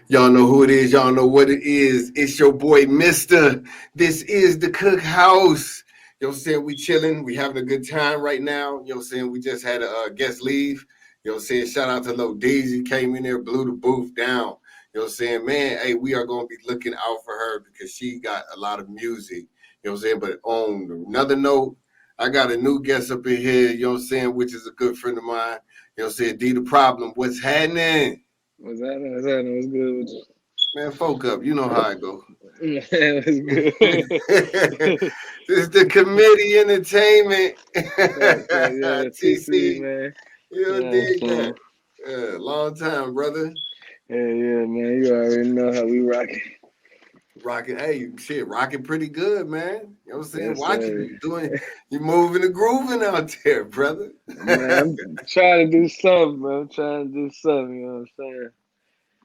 Y'all know who it is. Y'all know what it is. It's your boy, Mister. This is the Cook House. You know what I'm saying? We chilling. We having a good time right now. You know what I'm saying? We just had a guest leave. You know what I'm saying? Shout out to Lil Daisy. Came in there, blew the booth down. You know what I'm saying? Man, hey, we are going to be looking out for her because she got a lot of music. You know what I'm saying? But on another note, I got a new guest up in here, you know what I'm saying, which is a good friend of mine. You know what I'm saying? DeDaProblem. What's happening? What's happening? What's happening? What's good with Man, folk up. You know how I go. you? Man, what's This good? is the committee entertainment. Yeah, TC, TC, man. you You know what I'm dig that? saying? Long time, brother. Yeah, man. You already know how we rock it. Rocking, hey, shit, rocking pretty good, man. You know what I'm saying? Yes, Watching sir. you you moving and grooving out there, brother. Man, I'm trying to do something, bro. I'm trying to do something, you know what I'm saying?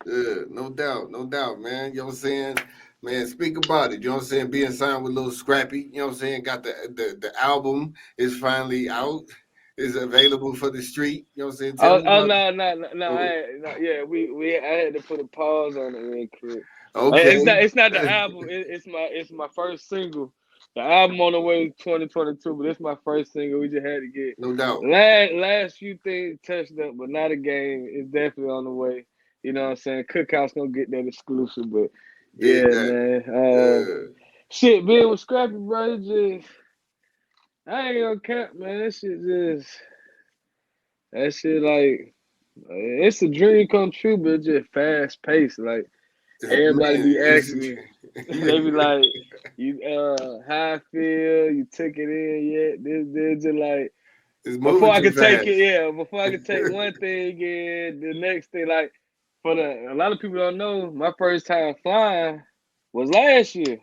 Yeah, no doubt, man. You know what I'm saying? Man, speak about it. You know what I'm saying? Being signed with Little Scrappy. You know what I'm saying? Got the album is finally out. Is available for the street. You know what I'm saying? Tell Oh, me oh about. no, Oh, yeah, I had to put a pause on it real quick. okay. It's not the album. It's my first single. The album on the way 2022, but it's my first single. We just had to get No doubt. last few things touched up, but not a game. It's definitely on the way. You know what I'm saying? Cookhouse gonna get that exclusive, but Dig yeah, that. man. Yeah. Shit, being with Scrappy, bro, it just I ain't gonna cap, man. That shit like it's a dream come true, but it's just fast paced. Like everybody Man, be asking me, they be like, "You how I feel? You took it in yet?" This just like it's before moving I too could take it, fast. yeah. Before I could take one thing in, the next thing like a lot of people don't know, my first time flying was last year.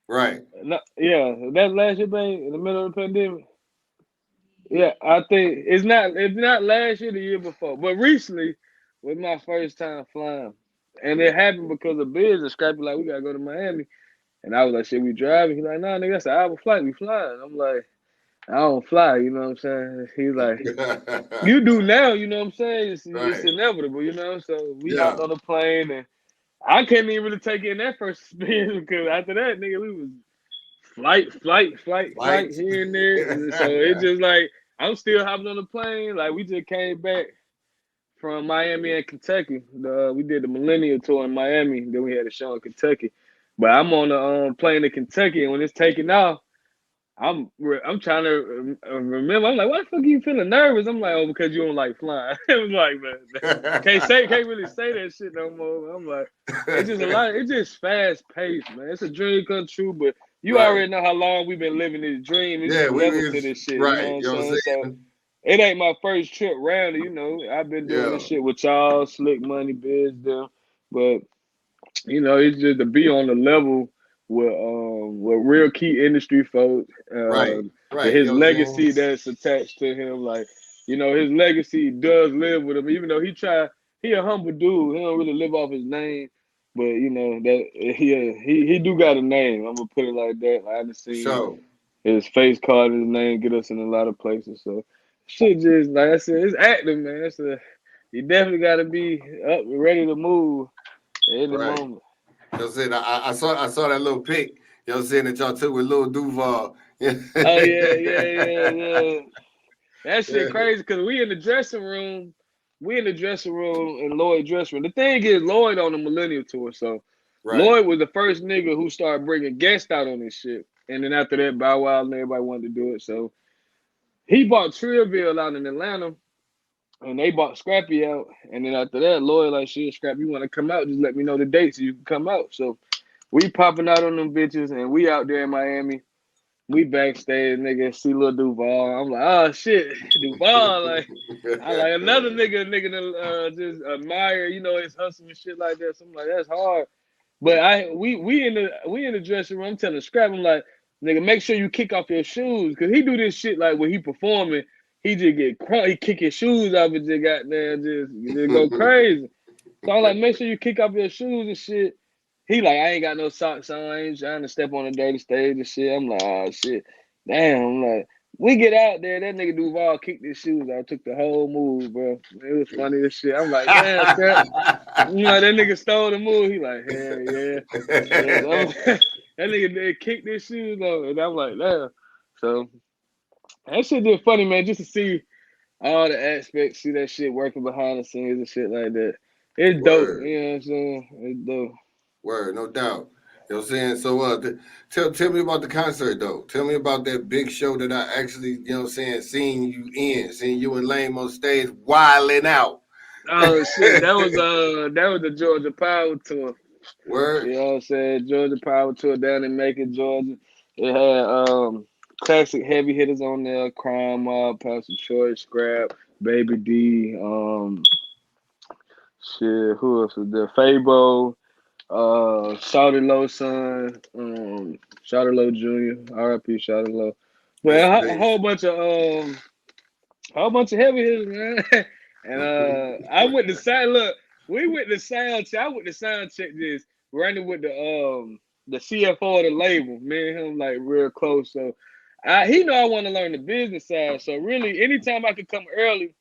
Right. No, yeah, that last year thing in the middle of the pandemic. Yeah, I think it's not last year, the year before, but recently was my first time flying, and it happened because of business. Scrappy like we gotta go to Miami, and I was like, "Shit, we driving?" He's like, "Nah, nigga, that's an hour flight. We flying." I'm like, "I don't fly," you know what I'm saying? He's like, "You do now," you know what I'm saying? It's right. inevitable, you know. So we Yeah. hopped on the plane, and I couldn't even really take in that first experience because after that, nigga, we was flight Lights. here and there. So it just like I'm still hopping on the plane. Like we just came back from Miami and Kentucky. We did the Millennial Tour in Miami. Then we had a show in Kentucky. But I'm on the plane to Kentucky, and when it's taking off, I'm trying to remember. I'm like, why the fuck are you feeling nervous? I'm like, oh, because you don't like flying. I'm like, man, can't really say that shit no more. I'm like, it's just a lot. It's just fast paced, man. It's a dream come true, but you right. already know how long we've been living this dream. It's Yeah, just we levels to was this shit. You know right. what I'm You know what I'm saying? So saying? it ain't my first trip round it. You know, I've been doing Yeah. this shit with y'all, Slick Money, Biz, them, but it's just to be on the level with real key industry folks, Right. with Right. You his know what I'm saying? legacy that's attached to him. Like, his legacy does live with him, even though he a humble dude. He don't really live off his name. But that he do got a name. I'm gonna put it like that. Like, I done seen So his face card, his name get us in a lot of places. So shit, just like I said, it's acting, man. You definitely got to be up, ready to move at any right. moment. You know what I'm saying? I saw that little pic, you know what I'm saying, that y'all took with Lil Duval. Yeah. Oh yeah. That shit Yeah. crazy because we in the dressing room in Lloyd dressing room. The thing is, Lloyd on the Millennial Tour, so Right. Lloyd was the first nigga who started bringing guests out on this shit. And then after that, Bow Wow and everybody wanted to do it. So he bought Trillville out in Atlanta, and they bought Scrappy out. And then after that, Lloyd like, shit, Scrappy, you want to come out? Just let me know the date so you can come out. So we popping out on them bitches, and we out there in Miami. We backstage, nigga, see Lil Duval. I'm like, oh shit, Duval. Like, I like another nigga to just admire, his hustle and shit like that. So I'm like, that's hard. But we in the dressing room. I'm telling Scrap, I'm like, nigga, make sure you kick off your shoes, cause he do this shit like when he performing, he just get crunk, he kick his shoes off and just goddamn just go crazy. So I'm like, make sure you kick off your shoes and shit. He like, I ain't got no socks on. I ain't trying to step on a dirty stage and shit. I'm like, oh shit. Damn. I'm like, We get out there, that nigga Duval kicked his shoes out, took the whole move, bro. It was funny as shit. I'm like, damn, cut. You know, that nigga stole the move. He like, hell yeah. Yeah, that nigga did kick his shoes off. And I'm like, damn. So that shit just funny, man, just to see all the aspects, see that shit working behind the scenes and shit like that. It's dope. Word. You know what I'm saying? It's dope. Word, no doubt. You know what I'm saying? So tell me about the concert though. Tell me about that big show that I actually, you know what I'm saying, seeing you and Lame on stage wilding out. Oh shit, that was the Georgia Power Tour. Word. You know what I'm saying? Georgia Power Tour down in Macon, Georgia. It had classic heavy hitters on there, Crime Mob, Pastor Troy, Scrap, Baby D, shit, who else was there? Fabo, Shawty Low son, Shawty Low Jr., R.I.P. Shawty Low. But Rest in a peace. whole bunch of heavy hitters, man. And I went to sound look, we went to sound check. I went to sound check this running with the CFO of the label. Me and him like real close. So he know I want to learn the business side. So really anytime I could come early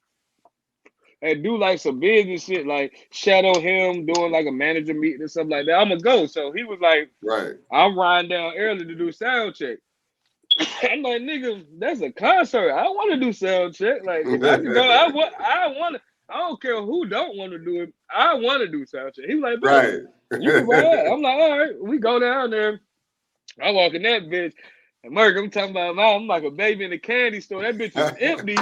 and do like some business shit, like shadow him doing like a manager meeting and stuff like that, I'm gonna go. So he was like, Right. I'm riding down early to do sound check. I'm like, nigga, that's a concert. I want to do sound check. Like, if I could go, I want to. I don't care who don't want to do it. I want to do sound check. He was like, bet, Right. you can ride. I'm like, all right, we go down there. I walk in that bitch. And Merc, I'm talking about, I'm like a baby in a candy store. That bitch is empty,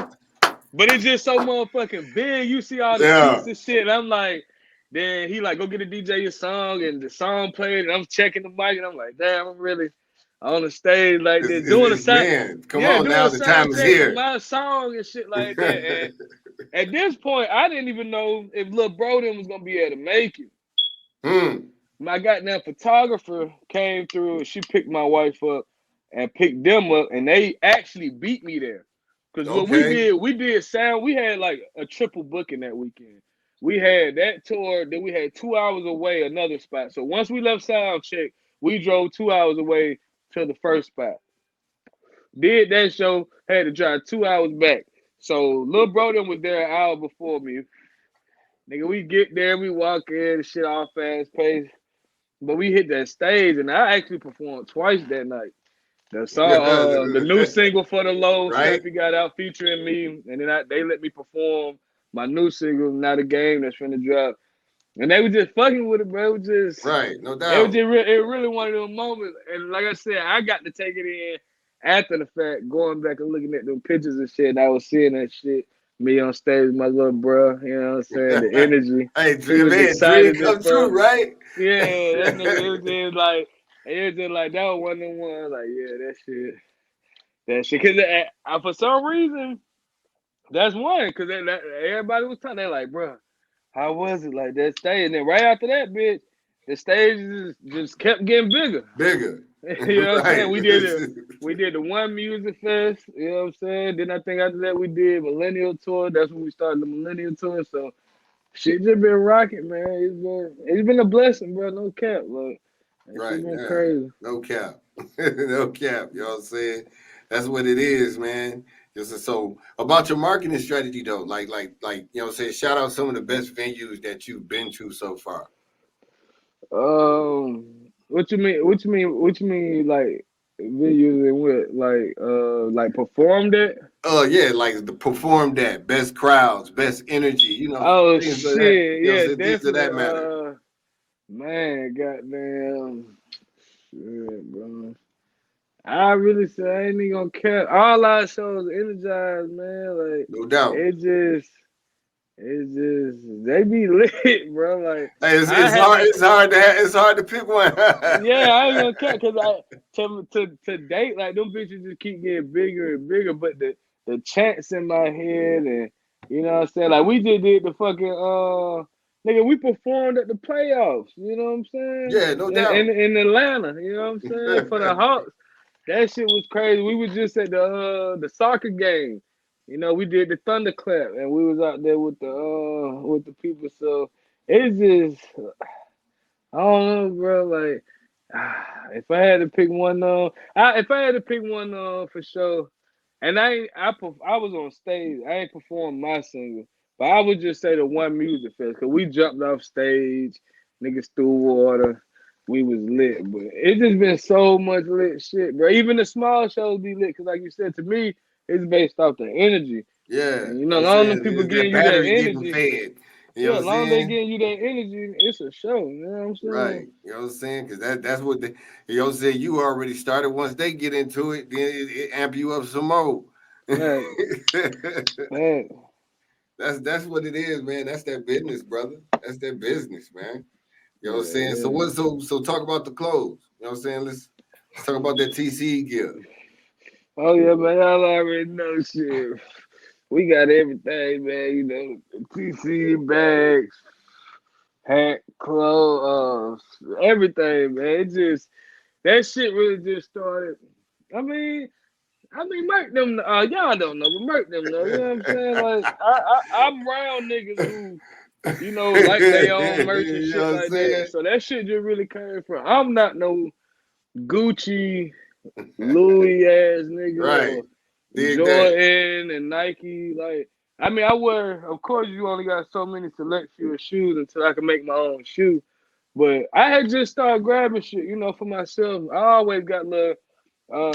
but it's just so motherfucking big. You see all the Yeah. seats and shit. And I'm like, then he like, go get a DJ your song. And the song played. And I'm checking the mic. And I'm like, damn, I'm really on the stage like this, doing a sound, Man, come yeah, on doing now. a The time sound is check for here. my song and shit like that. And at this point, I didn't even know if Lil Broden was gonna be able to make it. My goddamn photographer came through and she picked my wife up and picked them up, and they actually beat me there. Cause what Okay. we did sound. We had like a triple booking that weekend. We had that tour, then we had 2 hours away another spot. So once we left sound check, we drove 2 hours away to the first spot. Did that show, had to drive 2 hours back. So Lil Broden was there an hour before me. Nigga, we get there, we walk in, shit all fast paced. But we hit that stage, and I actually performed twice that night. The song, the new single for the Low, Right. Scrappy got out featuring me, and then they let me perform my new single, Not a Game, that's finna drop. And they were just fucking with it, bro. Right. No It was doubt. just it really one of those moments. And like I said, I got to take it in after the fact, going back and looking at them pictures and shit. And I was seeing that shit. Me on stage with my little bro, you know what I'm saying? The energy. Hey, He was man, dream excited as come true, fuck. right? Yeah, that nigga, it was just like, that was one of them ones, like, yeah, that shit. Cause for some reason, that's one, cause everybody was telling, they like, bro, how was it like that stage? And then right after that, bitch, the stage just kept getting bigger. Bigger. You know what I'm Right. saying? We did the one music fest, you know what I'm saying? Then I think after that we did Millennial Tour. That's when we started the Millennial Tour. So shit just been rocking, man. It's been a blessing, bro. No cap. Like that Right. shit been Yeah. crazy. No cap. No cap. You know what I'm saying? That's what it is, man. Just so about your marketing strategy though, you know what I'm saying, shout out some of the best venues that you've been to so far. What you mean? What you mean? What you mean? Like videos and what? Like performed it? Yeah, like the perform that, best crowds, best energy, Oh things of that, shit, yeah, things of definitely. that matter. Man, goddamn, shit, bro. I really say I ain't even gonna care. All our shows energized, man. Like No doubt. it just, they be lit, bro. Like Hey, I it's hard. haven't. It's hard to pick one. Yeah, I ain't gonna care because to date, like them bitches just keep getting bigger and bigger. But the chants in my head, and you know what I'm saying, like we just did the fucking nigga, we performed at the playoffs. You know what I'm saying? Yeah, no In doubt. Atlanta, you know what I'm saying, for the Hawks. That shit was crazy. We was just at the soccer game. You know, we did the thunderclap, and we was out there with the people. So it's just. I don't know, bro. Like, if I had to pick one, if I had to pick one, for sure, And I was on stage. I ain't performed my single, but I would just say the one music fest because we jumped off stage, niggas threw water, we was lit. But it just been so much lit shit, bro. Even the small shows be lit because, like you said, to me, it's based off the energy. Yeah, And you know what I'm long as them saying? people Is that getting you that battery getting energy, fed? You know yeah, what I'm long as they saying? getting you that energy, it's a show. You know what I'm saying? Right. You know what I'm saying? Because that's what they, you know what I'm saying? You already started. Once they get into it, then it amp you up some more. Right, right. That's what it is, man. That's that business, brother. That's that business, man. You know what I'm Yeah, saying? So yeah. what so talk about the clothes. You know what I'm saying? Let's talk about that TC gear. Oh yeah, man. Y'all already know shit. We got everything, man. You know, TC bags, hat, clothes, everything, man. It just that shit really just started. I mean, Merk them. Y'all don't know, but Merk them know. You know what I'm saying? Like, I'm around niggas who, you know, like they own merch and You know shit what I'm like that. saying? So that shit just really came from. I'm not no Gucci, Louis ass nigga Right. or Dig that. Jordan and Nike. Like, I mean, I wear. Of course, you only got so many select few of shoes until I can make my own shoe. But I had just started grabbing shit, you know, for myself. I always got little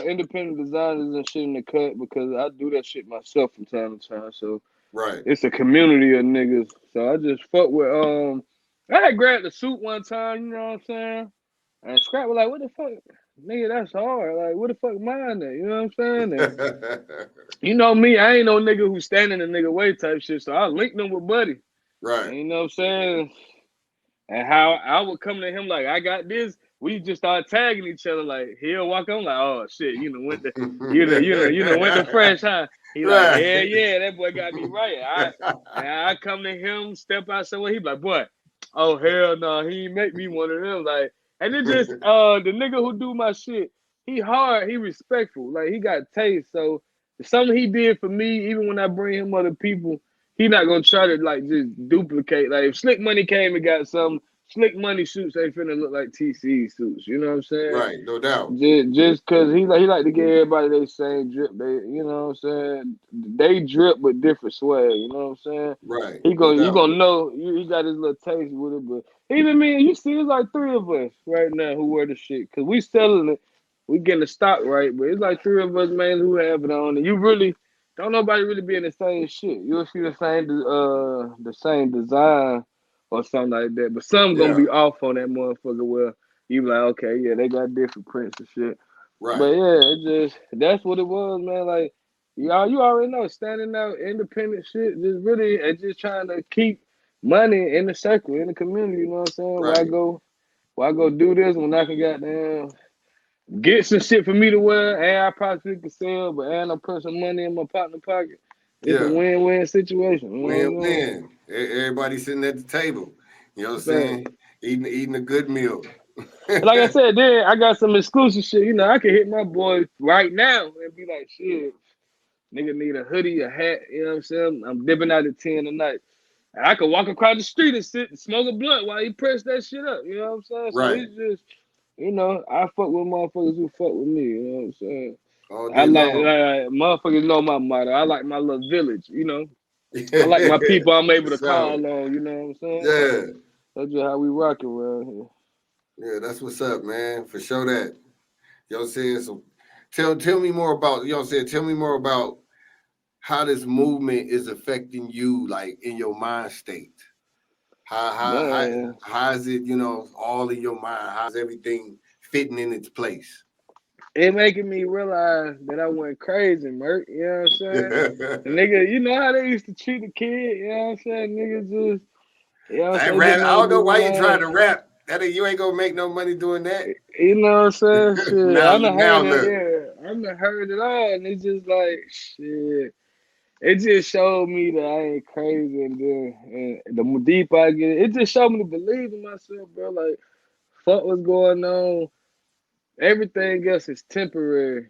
independent designers and shit in the cut because I do that shit myself from time to time. So Right. it's a community of niggas. So I just fuck with I had grabbed the suit one time, you know what I'm saying? And Scrap was like, what the fuck? Nigga, that's hard. Like, what the fuck mine at? You know what I'm saying? And you know me, I ain't no nigga who standing in the nigga way type shit. So I linked them with Buddy. Right. And you know what I'm saying? And how I would come to him like, I got this. We just started tagging each other. Like he'll walk on like, oh shit, you know went to fresh, huh? He like, Right. hell yeah, that boy got me right. I come to him, step out somewhere. He be like, boy, oh hell no, he ain't make me one of them. Like, and it just the nigga who do my shit, he hard, he respectful, like he got taste. So something he did for me, even when I bring him other people, he not gonna try to like just duplicate. Like if Slick Money came and got some Slick Money suits, ain't finna look like TC suits. You know what I'm saying? Right. No doubt. Just cause he like to give everybody their same drip. They, you know what I'm saying? They drip with different swag. You know what I'm saying? Right. He No gonna you doubt. gonna know he got his little taste with it. But even me and you see, it's like three of us right now who wear the shit. Cause we selling it, we getting the stock right. But it's like three of us man who have it on, and you really don't nobody really be in the same shit. You'll see the same design or something like that. But some gonna Yeah. be off on that motherfucker. Well, you be like, okay, yeah, they got different prints and shit. But Right. yeah, it just that's what it was, man. Like y'all, you already know, standing out, independent shit, just really and just trying to keep money in the circle, in the community. You know what I'm saying? Right. Why go do this when I can goddamn get some shit for me to wear, and I probably could sell, but and I put some money in my partner pocket. It's a Yeah. win-win situation. You know what I'm Win-win. Everybody sitting at the table. You know what I'm saying? saying? Eating a good meal. Like I said, then I got some exclusive shit. You know, I can hit my boy right now and be like, shit, nigga need a hoodie, a hat. You know what I'm saying? I'm dipping out at 10 tonight. And I could walk across the street and sit and smoke a blunt while he press that shit up. You know what I'm saying? So Right. it's just, you know, I fuck with motherfuckers who fuck with me. You know what I'm saying? All I day long. like motherfuckers know my motto. I like my little village. You know, I like my people I'm able to call So on. You know what I'm saying? So yeah. that's just how we rock around here. Yeah, that's what's up, man. For sure that. You know what I'm saying? So tell me more about, you know what I'm saying? Tell me more about how this movement is affecting you, like in your mind state. How how how Man, how is it, you know, all in your mind? How's everything fitting in its place? it making me realize that I went crazy, Merc. You know what I'm saying? The nigga, you know how they used to treat the kid. You know what I'm saying? Niggas just, you know what I'm That saying? Just rap, I made don't me know why you trying realize. to rap. You ain't gonna make no money doing that. You know what I'm saying? Shit, now I done now heard it. look. Yeah, I done heard it all, and it's just like shit. It just showed me that I ain't crazy, and the more deep I get, it just showed me to believe in myself, bro. Like, fuck what's going on. Everything else is temporary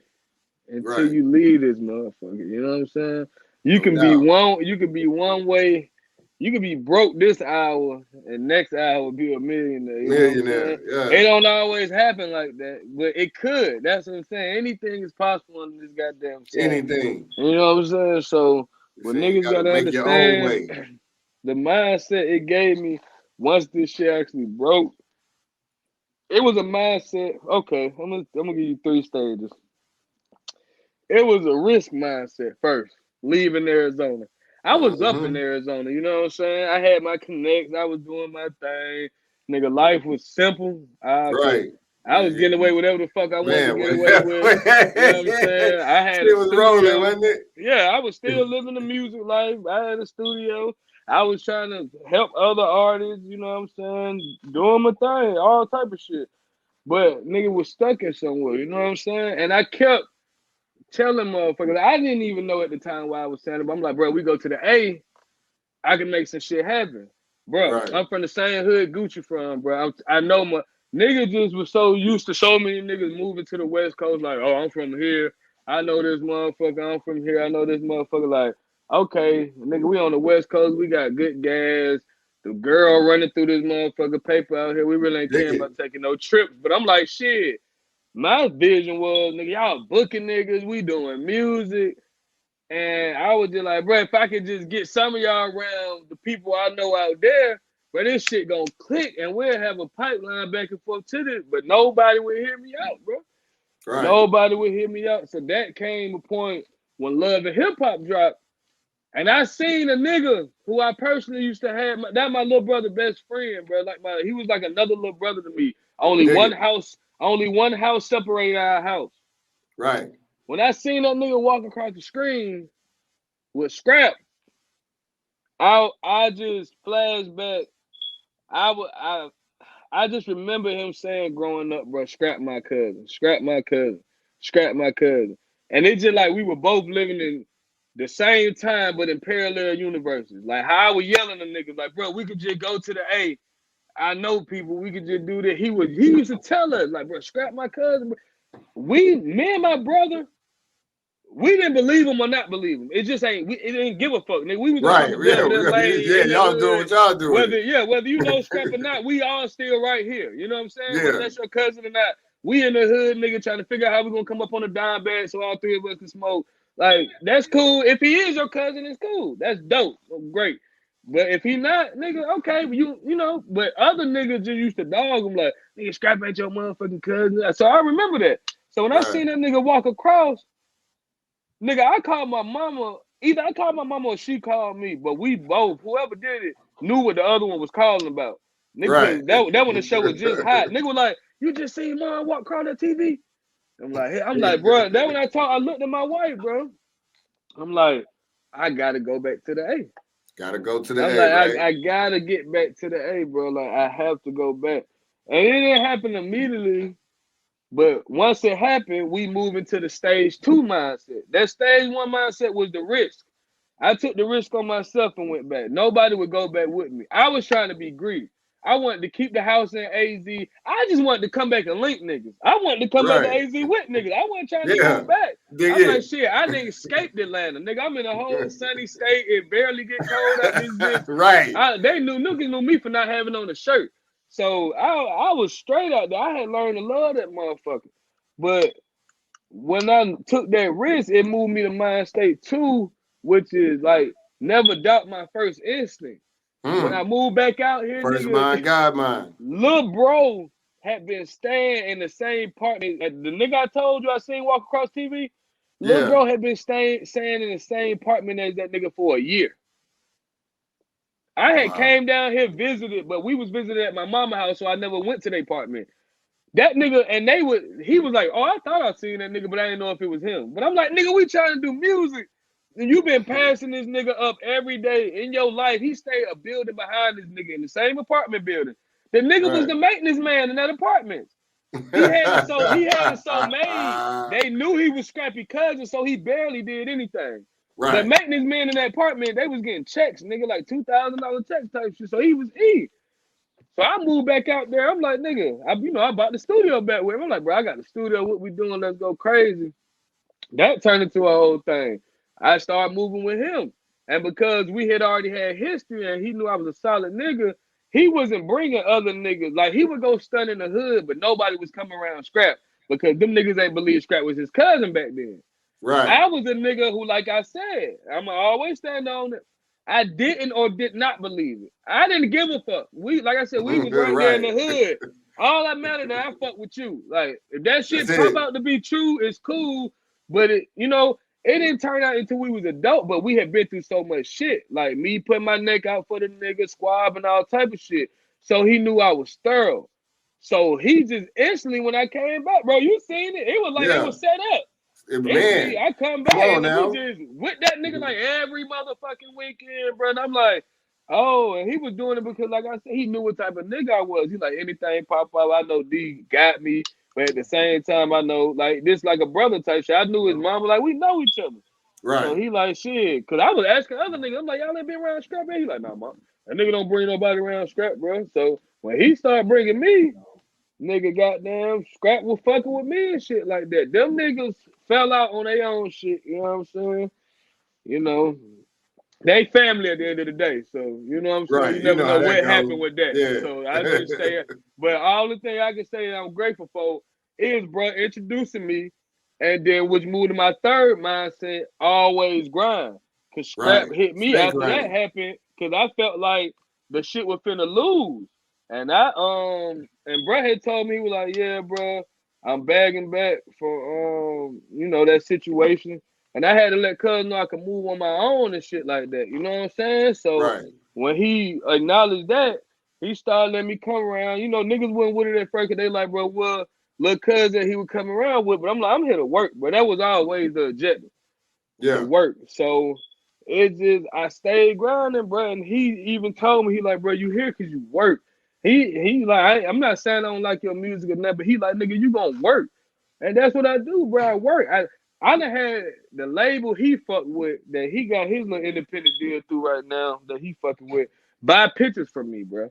until Right. you leave this motherfucker. You know what I'm saying? No doubt. You can be one way, you could be broke this hour and next hour be a millionaire. You know what I'm Millionaire. saying? Yeah. It don't always happen like that, but it could. That's what I'm saying. Anything is possible in this goddamn song. Anything. You know what I'm saying? So You're what saying you niggas gotta gotta make your own understand, way. the mindset it gave me once this shit actually broke, it was a mindset. Okay, I'm gonna give you 3 stages. It was a risk mindset first, leaving Arizona. I was up in Mm-hmm. Arizona, you know what I'm saying? I had my connects, I was doing my thing. Nigga, life was simple. Right. I was getting away with whatever the fuck I wanted to Man, get away with. You know what I'm saying? I had a shit was rolling, studio. wasn't it? Yeah, I was still living the music life. I had a studio. I was trying to help other artists, you know what I'm saying? Doing my thing, all type of shit. But nigga was stuck in somewhere, you know what I'm saying? And I kept telling motherfuckers, I didn't even know at the time why I was saying it, but I'm like, bro, we go to the A, I can make some shit happen. Bro, Right. I'm from the same hood Gucci from, bro. I know my niggas just was so used to so many niggas moving to the West Coast, like, oh, I'm from here. I know this motherfucker, I'm from here. I know this motherfucker, like, okay, nigga, we on the West Coast, we got good gas. The girl running through this motherfucker paper out here. We really ain't Dig caring it. about taking no trips. But I'm like, shit. My vision was, nigga, y'all booking niggas, we doing music. And I was just like, bro, if I could just get some of y'all around the people I know out there, bro, this shit gonna click and we'll have a pipeline back and forth to this. But nobody would hear me out, bro. Right. Nobody would hear me out. So that came a point when Love and Hip Hop dropped. And I seen a nigga who I personally used to have, that my little brother best friend, bro. He was like another little brother to me. Dig it. Only one house separated our house. Right. When I seen that nigga walk across the screen with Scrap, I just flashback. I just remember him saying growing up, bro, scrap my cousin, scrap my cousin, scrap my cousin. And it's just like we were both living in the same time, but in parallel universes. Like how I was yelling at niggas, like, bro, we could just go to the A. I know people, we could just do that. He used to tell us, like, bro, scrap my cousin. Me and my brother, we didn't believe him or not believe him. It just ain't. It didn't give a fuck. Nigga, we was in Right. fucking Yeah. Belvedere Lane Yeah. in the Y'all doing what hood. y'all doing. Whether you know Scrap or not, we all still right here. You know what I'm saying? Whether Yeah. that's your cousin or not, we in the hood, nigga, trying to figure out how we gonna come up on a dime bag so all 3 of us can smoke. Like that's cool. If he is your cousin, it's cool. That's dope. Great. But if he not, nigga, okay, you know. But other niggas just used to dog him like, nigga, Scrap ain't your motherfucking cousin. So I remember that. So when I Right. seen that nigga walk across. Nigga, I called my mama. Either I called my mama or she called me, but we both, whoever did it, knew what the other one was calling about. Nigga, Right. cause that when the show was just hot. Nigga was like, you just seen mom walk across that TV? I'm like, bro, that when I looked at my wife, bro. I'm like, I gotta go back to the A. Gotta go to the I'm A, like, right? I gotta get back to the A, bro. Like, I have to go back. And it didn't happen immediately. But once it happened, we move into the stage 2 mindset. That stage 1 mindset was the risk. I took the risk on myself and went back. Nobody would go back with me. I was trying to be greedy. I wanted to keep the house in AZ. I just wanted to come back and link niggas. I wanted to come back to Right. AZ with niggas. I wasn't trying to Yeah. go back. Dig I'm like, it. shit, I didn't escape Atlanta. Nigga, I'm in a whole sunny state. It barely get cold out this bitch. Right. Niggas knew me for not having on a shirt. So I was straight out there. I had learned to love that motherfucker. But when I took that risk, it moved me to mind state 2, which is like never doubt my first instinct. When I moved back out here, First mind, nigga, God mind. lil bro had been staying in the same apartment. The nigga I told you I seen walk across TV, lil Yeah. bro had been staying in the same apartment as that nigga for a year. I had Wow. came down here, visited, but we was visiting at my mama house, so I never went to their apartment. That nigga, and he was like, oh, I thought I seen that nigga, but I didn't know if it was him. But I'm like, nigga, we trying to do music. And you been passing this nigga up every day in your life. He stayed a building behind this nigga in the same apartment building. The nigga was Right. the maintenance man in that apartment. He had it so made. They knew he was Scrappy cousin, so he barely did anything. The Right. maintenance man in that apartment, they was getting checks, nigga, like $2,000 checks type shit. So he was eating. So I moved back out there. I'm like, nigga, I bought the studio back with him. I'm like, bro, I got the studio. What we doing? Let's go crazy. That turned into a whole thing. I started moving with him. And because we had already had history and he knew I was a solid nigga, he wasn't bringing other niggas. Like, he would go stun in the hood, but nobody was coming around Scrap because them niggas ain't believe Scrap was his cousin back then. Right. I was a nigga who, like I said, I'ma always stand on it. I didn't or did not believe it. I didn't give a fuck. Like I said, we was right there in Right. the hood. All that mattered that I fuck with you. Like, if that shit That's pop it. out to be true, it's cool. But it didn't turn out until we was adult. But we had been through so much shit. Like me putting my neck out for the nigga, squab and all type of shit. So he knew I was thorough. So he just instantly, when I came back, bro, you seen it? It was like they Yeah. was set up. Instantly, Man. I come Come back on and we now. just with that nigga like every motherfucking weekend, bro. And I'm like, oh, and he was doing it because, like I said, he knew what type of nigga I was. He like, anything pop up, I know D got me, but at the same time, I know like this like a brother type shit. I knew his mama, like we know each other. So Right. he like shit, cause I was asking other niggas, I'm like, y'all ain't been around Scrap? He like, nah, mom, that nigga don't bring nobody around Scrap, bro. So when he started bringing me, nigga, goddamn, Scrap was fucking with me and shit like that. Them niggas fell out on their own shit. You know what I'm saying? You know, they family at the end of the day. So you know what I'm saying. Right. You You never know know how that what goes. happened with that. So I just Yeah. say, but all the thing I can say that I'm grateful for is, bro, introducing me, and then which moved to my third mindset, always grind. Cause Scrap Right. hit me Stay after that grinding. happened, cause I felt like the shit was finna lose. And and bro had told me, he was like, yeah, bro, I'm bagging back for that situation. And I had to let cuz know I could move on my own and shit like that. You know what I'm saying? So Right. when he acknowledged that, he started letting me come around. You know, niggas wasn't with it at first, cause they like, bro, well, little cousin he would come around with, but I'm like, I'm here to work. But that was always the objective, to Yeah. work. So it just I stayed grinding, bro. And he even told me, he like, bro, you here cause you work. He like, I'm not saying I don't like your music or nothing, but he like, nigga, you gonna work. And that's what I do, bro. I work. I done had the label he fucked with that he got his little independent deal through right now that he fucking with buy pictures from me, bro.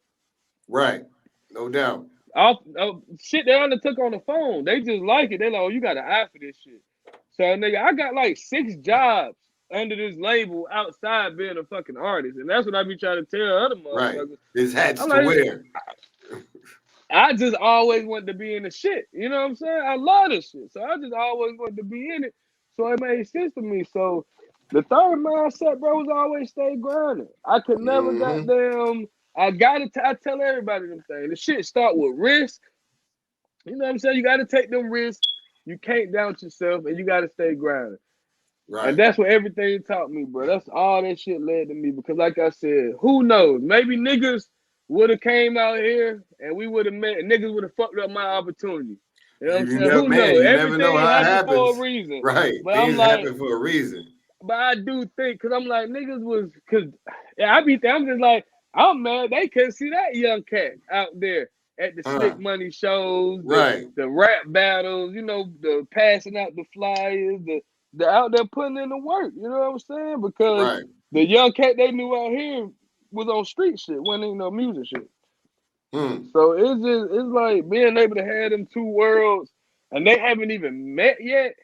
Right. No doubt. Off shit they undertook on the phone. They just like it. They like, oh, you got an eye for this shit. So nigga, I got like 6 jobs under this label outside being a fucking artist. And that's what I be trying to tell other Right. motherfuckers. There's hats I'm to like, wear. I just always wanted to be in the shit. You know what I'm saying? I love this shit. So I just always wanted to be in it. So it made sense to me. So the third mindset, bro, was always stay grinding. I could never Mm-hmm. goddamn. I tell everybody them things. The shit start with risk. You know what I'm saying? You got to take them risks. You can't doubt yourself, and you got to stay grinding. And Right. that's what everything taught me, bro. That's all that shit led to me. Because, like I said, who knows? Maybe niggas would have came out here and we would have met. Niggas would have fucked up my opportunity. You know what I'm You saying? never, Who man. knows? You never know Everything how it happened for a happens. reason. Right. But I'm Things like, happen for a reason. but I do think, because I'm like, niggas was, because yeah, I'm just like, I'm mad they couldn't see that young cat out there at the Uh, Slick Money shows, right. the rap battles, the passing out the flyers, the out there putting in the work. You know what I'm saying? Because Right. the young cat they knew out here was on street shit, wasn't even no music shit. Hmm. So it's like being able to have them two worlds, and they haven't even met yet.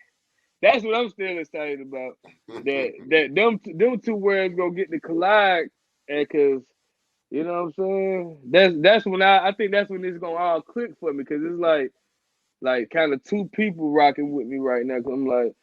That's what I'm still excited about. Them two worlds gonna get to collide, and cause you know what I'm saying. That's when I think that's when it's gonna all click for me, cause it's like kind of two people rocking with me right now. Cause I'm like,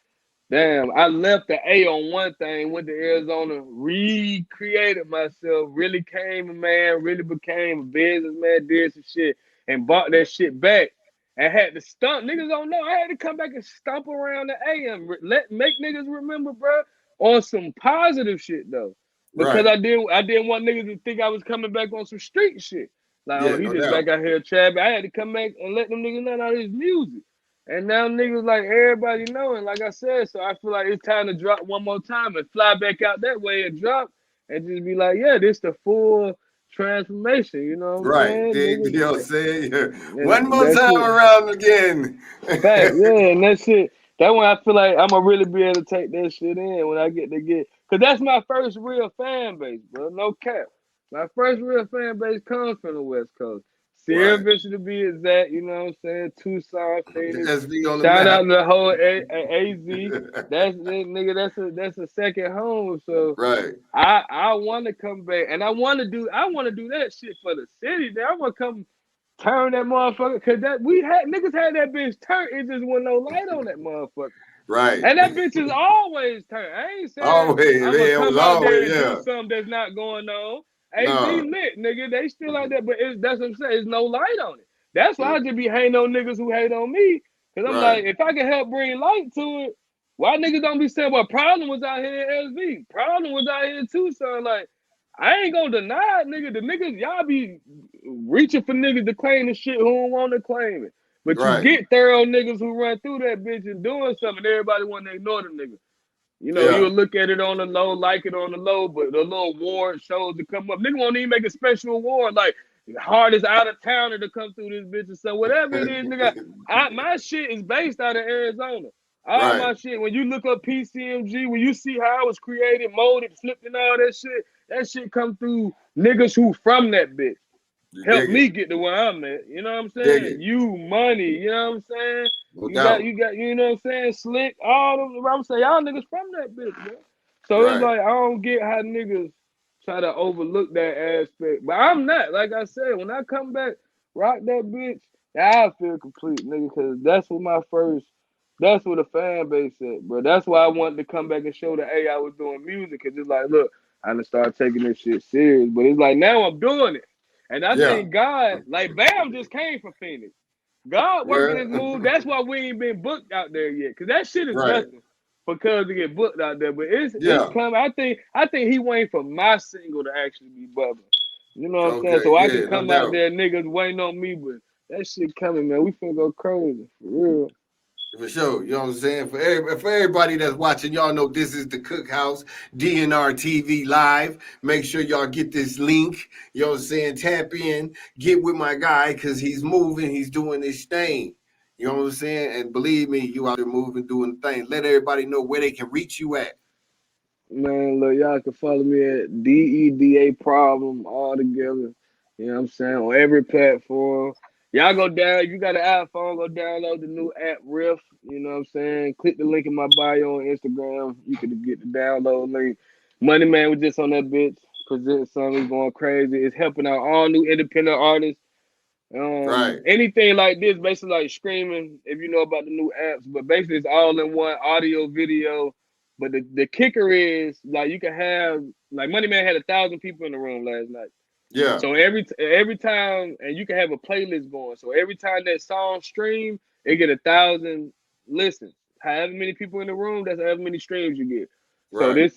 damn, I left the A on one thing, went to Arizona, recreated myself, really came a man, really became a businessman, did some shit, and bought that shit back. And had to stump. Niggas don't know. I had to come back and stomp around the AM. Make niggas remember, bro, on some positive shit though. Because Right. I didn't want niggas to think I was coming back on some street shit. Like, oh, Yeah, he no just back doubt. out here trapping. I had to come back and let them niggas know about his music. And now niggas like everybody knowing, like I said, so I feel like it's time to drop one more time and fly back out that way and drop and just be like, yeah, this the full transformation, you know what I'm Right. saying? You know what I'm Niggas, saying? Yeah. One and more that time shit, around again. fact, yeah, and that shit, that one I feel like I'm gonna really be able to take that shit in when I cause that's my first real fan base, bro, no cap. My first real fan base comes from the West Coast. Sierra Vista to be exact, you know what I'm saying? Tucson, Phoenix. SV on the Shout map. out to the whole AZ. That's a second home. So Right. I want to come back, and I want to do that shit for the city. I want to come turn that motherfucker, cause niggas had that bitch turn. It just wasn't no light on that motherfucker. Right. And that bitch is always turned. I ain't saying Always. I'm gonna It come was out there always, and do yeah. something that's not going on. AZ No. lit, nigga. They still like that, but that's what I'm saying. There's no light on it. That's why Yeah. I just be hating on niggas who hate on me. Cause I'm Right. like, if I can help bring light to it, why niggas don't be saying, well, problem was out here in SV. Problem was out here in Tucson. Like, I ain't gonna deny it, nigga. The niggas, y'all be reaching for niggas to claim the shit who don't want to claim it. But you Right. get thorough niggas who run through that bitch and doing something, everybody want to ignore them niggas. You know, Yeah. you'll look at it on the low, like it on the low, but the little award shows to come up. Nigga won't even make a special award like hardest out of towner to come through this bitch. And so whatever it is, nigga, my shit is based out of Arizona. All Right. my shit, when you look up PCMG, when you see how it was created, molded, flipped, and all that shit come through niggas who from that bitch. You Help dig it. me get to where I'm at. You know what I'm Dig saying? it. You money. You know what I'm saying? No You doubt. got, you know what I'm saying? Slick, all them. I'm saying y'all niggas from that bitch, man. So it's Right. like I don't get how niggas try to overlook that aspect. But I'm not. Like I said, when I come back, rock that bitch, I feel complete, nigga, because that's what the fan base said, bro. That's why I wanted to come back and show that, hey, I was doing music, because it's like, look, I done started taking this shit serious. But it's like, now I'm doing it. And I Yeah. think God, like Bam just came from Phoenix. God working Yeah. his move. That's why we ain't been booked out there yet. Cause that shit is Right. nothing because to get booked out there. But it's Yeah. coming. I think he waiting for my single to actually be bubbling. You know what I'm saying? Okay. So I can Yeah. No come out doubt. there, niggas waiting on me, but that shit coming, man. We finna go crazy. For real. For sure. You know what I'm saying? For everybody that's watching, y'all know this is the Cookhouse, DNR TV Live. Make sure y'all get this link. You know what I'm saying? Tap in, get with my guy, because he's moving, he's doing his thing. You know what I'm saying? And believe me, you out there moving, doing the thing. Let everybody know where they can reach you at. Man, look, y'all can follow me at DeDaProblem all together. You know what I'm saying? On every platform. Y'all go down, you got an iPhone, go download the new app Riff. You know what I'm saying? Click the link in my bio on Instagram. You can get the download link. Money Man was just on that bitch. Present something going crazy. It's helping out all new independent artists. Right. Anything like this, basically like streaming, if you know about the new apps, but basically it's all in one audio, video. But the kicker is like you can have like Money Man had 1,000 people in the room last night. Yeah. So every time, and you can have a playlist going. So every time that song stream, it get 1,000 listens. However many people in the room, that's however many streams you get. So Right.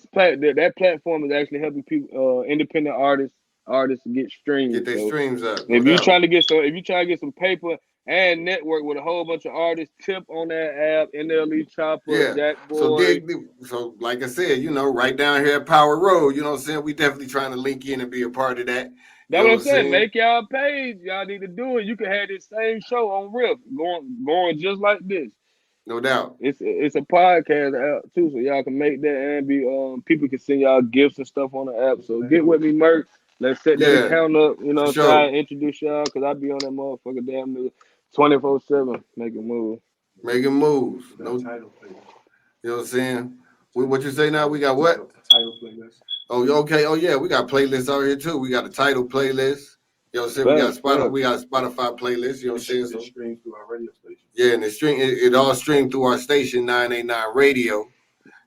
that platform is actually helping people, independent artists get Get streams. their So streams up, no if you doubt. trying to get some paper and network with a whole bunch of artists, tip on that app, NLE Chopper, Yeah. Jack So Boy. so like I said, right down here at Power Road, you know what I'm saying? We definitely trying to link in and be a part of that. You That's know what what I'm I'm saying. saying? Make y'all page. Y'all need to do it. You can have this same show on Riff going just like this. No doubt. It's a podcast app too, so y'all can make that and be people can send y'all gifts and stuff on the app. So get with me, Merc. Let's set that Yeah, account up. You know for what I'm saying? sure. I introduce y'all because I be on that motherfucker damn near 24/7 making moves. Making moves. No title playlist. You know what I'm saying? What you say now? We got what? Title playlist. Oh, okay. Oh yeah, we got playlists out here too. We got a title playlist. You know what I'm saying? Facts. We got a Spotify playlist. You know what I'm saying? So streams through our radio station. Yeah, and it all streamed through our station 989 Radio.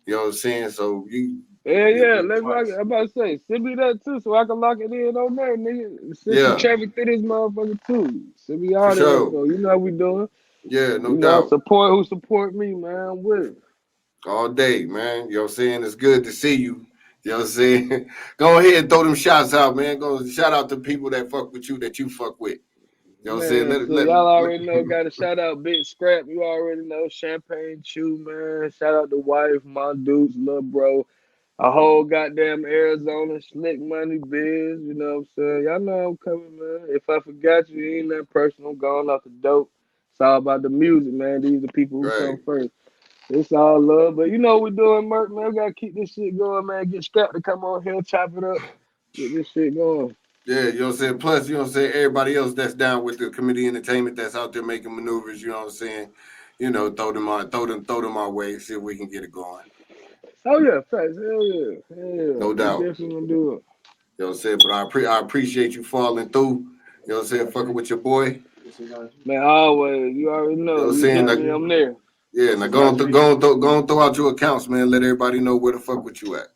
You know what I'm saying? So Yeah. Let's rock it. I'm about to say, send me that too, so I can lock it in on there, nigga. Send some yeah, traffic through this motherfucker too. Send me for all that sure. info. You know how we doing. Yeah, no You know, doubt. support who support me, man. I'm with it. All day, man. You know what I'm saying? It's good to see you. You know what I'm saying? Go ahead and throw them shots out, man. Go shout out to people that fuck with you that you fuck with. You know what I'm saying? Man, so y'all already know, got to shout out Big Scrap. You already know Champagne Chew, man. Shout out the wife, my dudes, little bro. A whole goddamn Arizona Slick Money Biz. You know what I'm saying? Y'all know I'm coming, man. If I forgot you, it ain't that personal. I'm going off the dope. It's all about the music, man. These are the people who right. come first. It's all love. But you know what we're doing, Merc, man. We got to keep this shit going, man. Get Scrap to come on here, chop it up. Get this shit going. Yeah, you know what I'm saying? Plus, you know what I'm saying, everybody else that's down with the committee entertainment that's out there making maneuvers, you know what I'm saying? You know, throw them our way, see if we can get it going. Oh yeah, facts. Hell yeah. Hell yeah. No We doubt. definitely gonna do it. You know what I'm saying? But I appreciate you falling through. You know what I'm saying? Fucking with your boy. Man, always. You already You know know. what I'm You saying? hit me, I'm there. Yeah, now go on throw out your accounts, man. Let everybody know where the fuck with you at.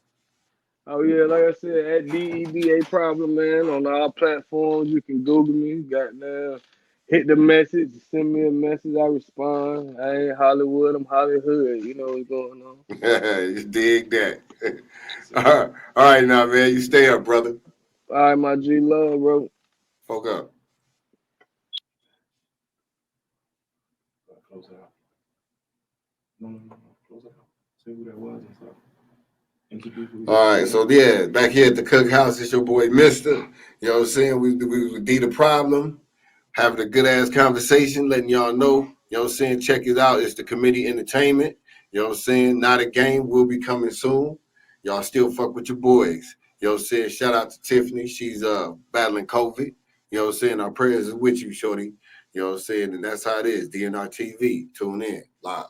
Oh yeah, like I said, at DeDaProblem, man, on all platforms. You can Google me. Goddamn, hit the message, send me a message, I respond. I ain't Hollywood, I'm Hollywood. You know what's going on. You dig that. All right now, man. You stay up, brother. All right, my G love, bro. Fuck up. Close it out. No. Close it out. Say who that was and stuff. All right, so yeah, back here at the Cookhouse, it's your boy Mister. You know what I'm saying? We DeDaProblem, having a good ass conversation, letting y'all know. You know what I'm saying? Check it out. It's the committee entertainment. You know what I'm saying? Not a game will be coming soon. Y'all still fuck with your boys. You know what I'm saying? Shout out to Tiffany. She's battling COVID. You know what I'm saying? Our prayers is with you, shorty. You know what I'm saying? And that's how it is. DNR TV. Tune in live.